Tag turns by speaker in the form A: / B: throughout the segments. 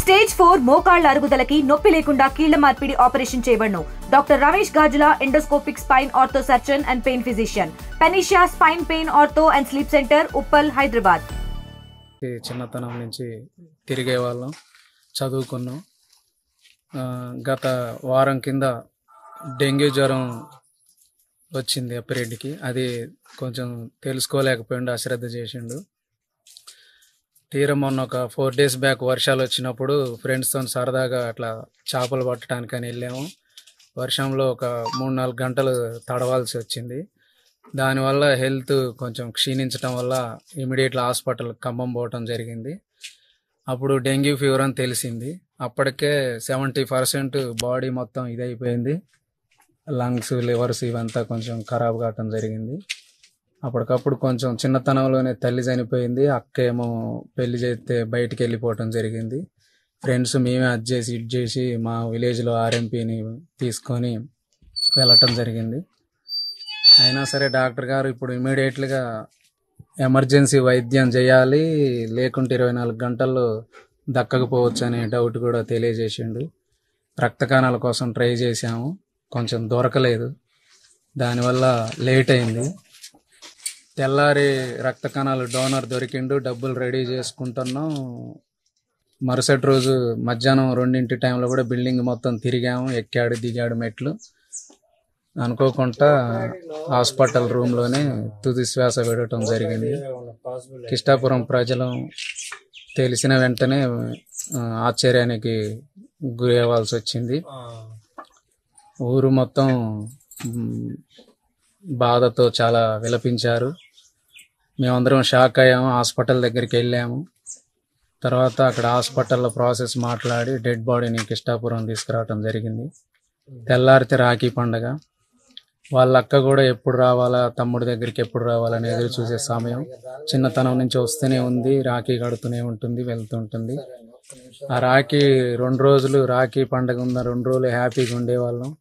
A: Stage 4 మోకాళ్ల అరుగుదలకి నొప్పి లేకుండా కీళ్ల మార్పిడి ఆపరేషన్ చేయబడును. Doctor Ramesh Gajula, endoscopic spine ortho surgeon and pain physician, Panacea spine pain ortho and sleep centre, Uppal, Hyderabad.
B: చిన్నతనం నుంచి తిరిగే వాళ్ళం, చదువుకున్నాం. గత వారం కింద డెంగ్యూ జ్వరం వచ్చింది అప్పిరెడ్డికి. అది కొంచెం తెలుసుకోలేకపోయిండు, అశ్రద్ధ చేసిండు. తీరా మొన్న ఒక 4 days బ్యాక్ వర్షాలు వచ్చినప్పుడు ఫ్రెండ్స్తో సరదాగా అట్లా చేపలు పట్టడానికని వెళ్ళాము. వర్షంలో ఒక 3-4 గంటలు తడవాల్సి వచ్చింది. దానివల్ల హెల్త్ కొంచెం క్షీణించడం వల్ల ఇమీడియట్గా హాస్పిటల్ ఖమ్మం పోవటం జరిగింది. అప్పుడు డెంగ్యూ ఫీవర్ అని తెలిసింది. అప్పటికే 70% బాడీ మొత్తం ఇదైపోయింది. లంగ్స్, లివర్స్ ఇవంతా కొంచెం ఖరాబ్ కావటం జరిగింది. అప్పటికప్పుడు కొంచెం చిన్నతనంలోనే తల్లి చనిపోయింది. అక్కేమో పెళ్లి చేస్తే బయటికి వెళ్ళిపోవటం జరిగింది. ఫ్రెండ్స్ మేమే అది చేసి ఇది చేసి మా విలేజ్లో ఆర్ఎంపీని తీసుకొని వెళ్ళటం జరిగింది. అయినా సరే డాక్టర్ గారు ఇప్పుడు ఇమీడియట్గా ఎమర్జెన్సీ వైద్యం చేయాలి, లేకుంటే 24 గంటల్లో దక్కకపోవచ్చు అనే డౌట్ కూడా తెలియజేసిండు. రక్త కణాల కోసం ట్రై చేశాము, కొంచెం దొరకలేదు. దానివల్ల లేట్ అయింది. తెల్లారి రక్త కణాలు డోనర్ దొరికిండు, డబ్బులు రెడీ చేసుకుంటున్నాం. మరుసటి రోజు మధ్యాహ్నం 2 టైంలో కూడా బిల్డింగ్ మొత్తం తిరిగాము, ఎక్కాడు దిగాడు మెట్లు. అనుకోకుండా హాస్పిటల్ రూమ్లోనే తుది శ్వాస విడటం జరిగింది. కిష్టాపురం ప్రజలు తెలిసిన వెంటనే ఆశ్చర్యానికి గురి అవ్వాల్సి వచ్చింది. ఊరు మొత్తం బాధతో చాలా విలపించారు. మేమందరం షాక్ అయ్యాము. హాస్పిటల్ దగ్గరికి వెళ్ళాము. తర్వాత అక్కడ హాస్పిటల్లో ప్రాసెస్ మాట్లాడి డెడ్ బాడీని కిష్టాపురం తీసుకురావటం జరిగింది. తెల్లారితే రాఖీ పండగ. వాళ్ళ అక్క కూడా ఎప్పుడు రావాలా, తమ్ముడి దగ్గరికి ఎప్పుడు రావాలని ఎదురు చూసే సమయం. చిన్నతనం నుంచి వస్తూనే ఉంది, రాఖీ కడుతూనే ఉంటుంది, వెళ్తుంటుంది. ఆ రాఖీ 2 రోజులు, రాఖీ పండగ ఉన్న 2 రోజులు హ్యాపీగా ఉండేవాళ్ళం.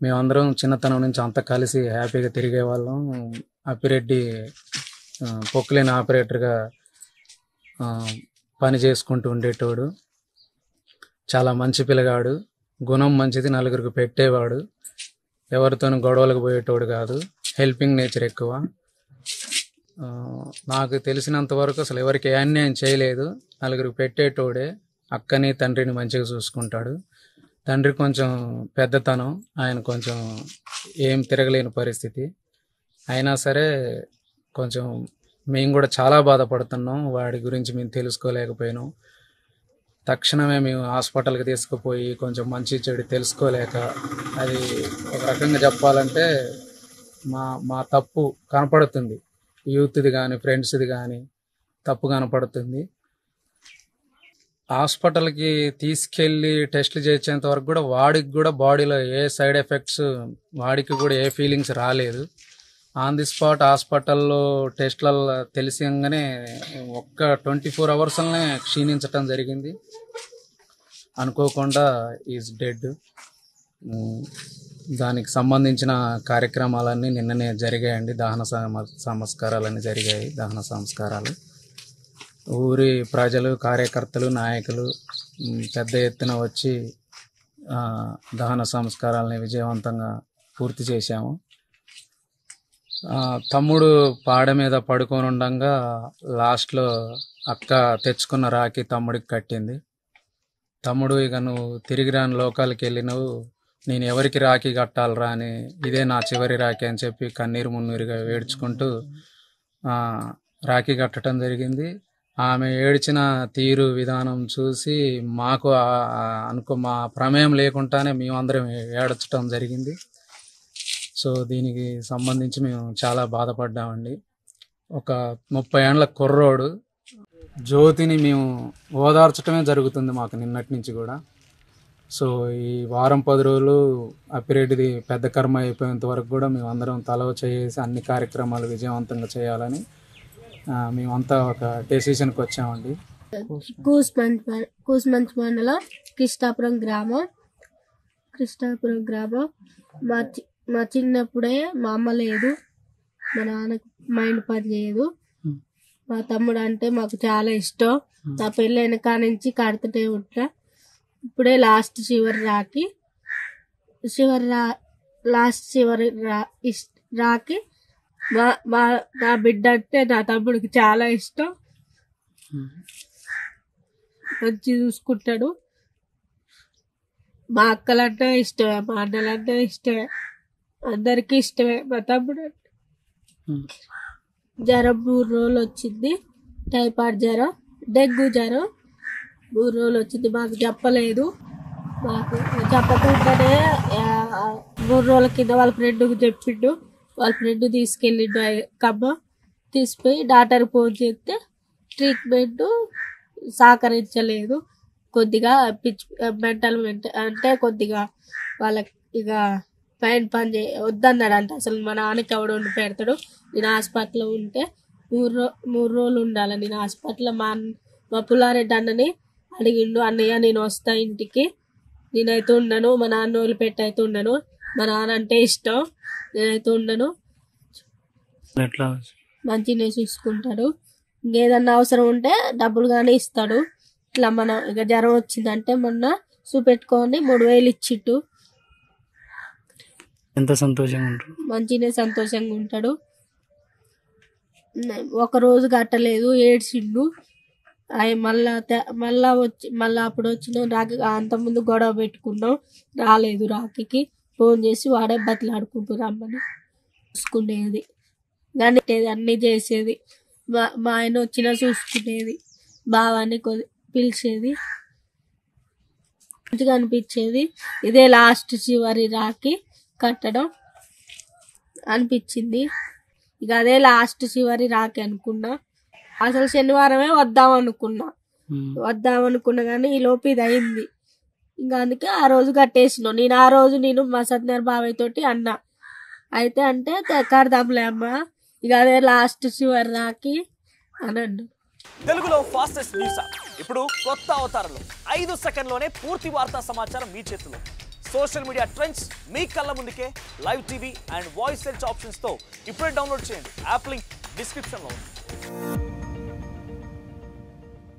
B: మేమందరం చిన్నతనం నుంచి అంతా కలిసి హ్యాపీగా తిరిగేవాళ్ళం. అప్పిరెడ్డి పొక్కులేని ఆపరేటర్గా పని చేసుకుంటూ ఉండేటోడు. చాలా మంచి పిల్లగాడు, గుణం మంచిది, నలుగురికి పెట్టేవాడు, ఎవరితోనూ గొడవలకు పోయేటోడు కాదు, హెల్పింగ్ నేచర్ ఎక్కువ. నాకు తెలిసినంత వరకు అసలు ఎవరికి ఏ అన్యాయం చేయలేదు, నలుగురికి పెట్టేటోడే. అక్కని తండ్రిని మంచిగా చూసుకుంటాడు. తండ్రి కొంచెం పెద్దతనం, ఆయన కొంచెం ఏం తిరగలేని పరిస్థితి. అయినా సరే కొంచెం మేము కూడా చాలా బాధపడుతున్నాం. వాడి గురించి మేము తెలుసుకోలేకపోయినాం. తక్షణమే మేము హాస్పిటల్కి తీసుకుపోయి కొంచెం మంచి చెడు తెలుసుకోలేక, అది ఒక రకంగా చెప్పాలంటే మా తప్పు కనపడుతుంది. యూత్ది కానీ ఫ్రెండ్స్ది కానీ తప్పు కనపడుతుంది. హాస్పిటల్కి తీసుకెళ్ళి టెస్టులు చేసేంత వరకు కూడా వాడికి కూడా బాడీలో ఏ సైడ్ ఎఫెక్ట్స్, వాడికి కూడా ఏ ఫీలింగ్స్ రాలేదు. ఆన్ ది స్పాట్ హాస్పిటల్లో టెస్ట్లలో తెలిసిగానే ఒక్క 24 hours క్షీణించటం జరిగింది. అనుకోకుండా ఈజ్ డెడ్. దానికి సంబంధించిన కార్యక్రమాలన్నీ నిన్ననే జరిగాయండి. దహన సంస్కారాలన్నీ జరిగాయి. దహన సంస్కారాలు ఊరి ప్రజలు, కార్యకర్తలు, నాయకులు పెద్ద ఎత్తున వచ్చి దహన సంస్కారాలని విజయవంతంగా పూర్తి చేశాము. తమ్ముడు పాడ మీద పడుకొని ఉండగా లాస్ట్లో అక్క తెచ్చుకున్న రాఖీ తమ్ముడికి కట్టింది. తమ్ముడు, ఇక నువ్వు తిరిగి రాని లోకాలకి వెళ్ళినవు, నేను ఎవరికి రాఖీ కట్టాలరా అని, ఇదే నా చివరి రాఖీ అని చెప్పి కన్నీరు మున్నీరుగా ఏడ్చుకుంటూ రాఖీ కట్టడం జరిగింది. ఆమె ఏడ్చిన తీరు విధానం చూసి మాకు మా ప్రమేయం లేకుండానే మేమందరం ఏడ్చడం జరిగింది. సో దీనికి సంబంధించి మేము చాలా బాధపడ్డామండి. ఒక 30 ఏళ్ల కుర్రోడు జ్యోతిని మేము ఓదార్చడమే జరుగుతుంది మాకు నిన్నటి నుంచి కూడా. సో ఈ వారం 10 రోజులు అప్పిరెడ్డిది పెద్ద కర్మ అయిపోయేంత వరకు కూడా మేము అందరం తలవ చేసి అన్ని కార్యక్రమాలు విజయవంతంగా చేయాలని మేమంతా ఒక డెసిషన్కి వచ్చామండి.
C: కూస్మంచ్ మండలం కృష్ణాపురం గ్రామం. మా చిన్నప్పుడే మా అమ్మ లేదు, మా నాన్నకు మైండ్ పని చేయదు. మా తమ్ముడు అంటే మాకు చాలా ఇష్టం. నా పెళ్ళైన కాడ నుంచి కడుతూనే ఉంటా. ఇప్పుడే లాస్ట్ చివరి రాకి రాకి నా బిడ్డ అంటే నా తమ్ముడికి చాలా ఇష్టం. మంచి చూసుకుంటాడు. మా అక్కలంటే ఇష్టమే, మా అన్నలంటే ఇష్టమే, అందరికీ ఇష్టమే. మా తమ్ముడు అంటే జ్వరం 3 రోజులు వచ్చింది. టైఫాయిడ్ జ్వరం, డెంగ్యూ జ్వరం 3 రోజులు వచ్చింది. మాకు చెప్పలేదు. మాకు చెప్పకుండానే 3 రోజుల కింద వాళ్ళ ఫ్రెండ్కి చెప్పిండు. వాళ్ళ ఫ్రెండ్ తీసుకెళ్ళిండు ఖమ్మం. తీసిపోయి డాక్టర్ ఫోన్ చేస్తే ట్రీట్మెంట్ సహకరించలేదు. కొద్దిగా మెంటల్ అంటే కొద్దిగా వాళ్ళకి ఇక పని వద్దన్నాడంట. అసలు మా నాన్నకి ఎవడు వండి పెడతాడు. నేను హాస్పిటల్లో ఉంటే 3 రోజులు ఉండాలి. నేను హాస్పిటల్లో మా పుల్లారెడ్డి అన్నని అడిగిండు, అన్నయ్య నేను వస్తా ఇంటికి, నేనైతే ఉండను, మా నాన్న వదిలిపెట్టి అయితే ఉండను, మా నాన్న అంటే ఇష్టం, నేనైతే ఉండను, మంచిగా చూసుకుంటాడు, ఇంకేదన్నా అవసరం ఉంటే డబ్బులు కానీ ఇస్తాడు. ఇట్లా మనం ఇక జ్వరం వచ్చిందంటే మొన్న చూపెట్టుకొని 3,000 ఇచ్చిట్టు.
B: ఎంత సంతోషంగా ఉంటాడు,
C: మంచిగా సంతోషంగా ఉంటాడు. ఒక రోజు కట్టలేదు, ఏడ్చిండు. అవి మళ్ళా అప్పుడు వచ్చిన రాఖీ అంతకుముందు గొడవ పెట్టుకున్నాం, రాలేదు. రాఖీకి ఫోన్ చేసి వాడే బతిలాడుకుంటూ రమ్మని చూసుకునేది, కానీ అన్నీ చేసేది. మా ఆయన వచ్చినా చూసుకునేది, బావాన్ని పిలిచేది, మంచిగా అనిపించేది. ఇదే లాస్ట్ చివరి రాఖీ కట్టడం అనిపించింది. ఇక అదే లాస్ట్ చివరి రాఖీ అనుకున్నా. అసలు శనివారమే వద్దామనుకున్నా కానీ ఈ లోపు ఇది అయింది. ఇంకా అందుకే ఆ రోజు కట్టేసిన. నేను మా సత్యనారాయణ బాబాయ్ తోటి అన్నా, అయితే అంటే కడదాంలే అమ్మ, ఇక అదే లాస్ట్ చివరి రాఖీ అని అన్నా.
D: తెలుగులో ఫాస్టెస్ట్ న్యూస్ ఇప్పుడు కొత్త అవతారంలో 5 సెకండ్లోనే పూర్తి వార్తా సమాచారం మీ చేతిలో. సోషల్ మీడియా ట్రెండ్స్ మీ కళ్ళ ముందుకే live TV and voice search ఆప్షన్స్తో ఇప్పుడే డౌన్లోడ్ చేయండి. యాప్ లింక్ డిస్క్రిప్షన్లో ఉంది.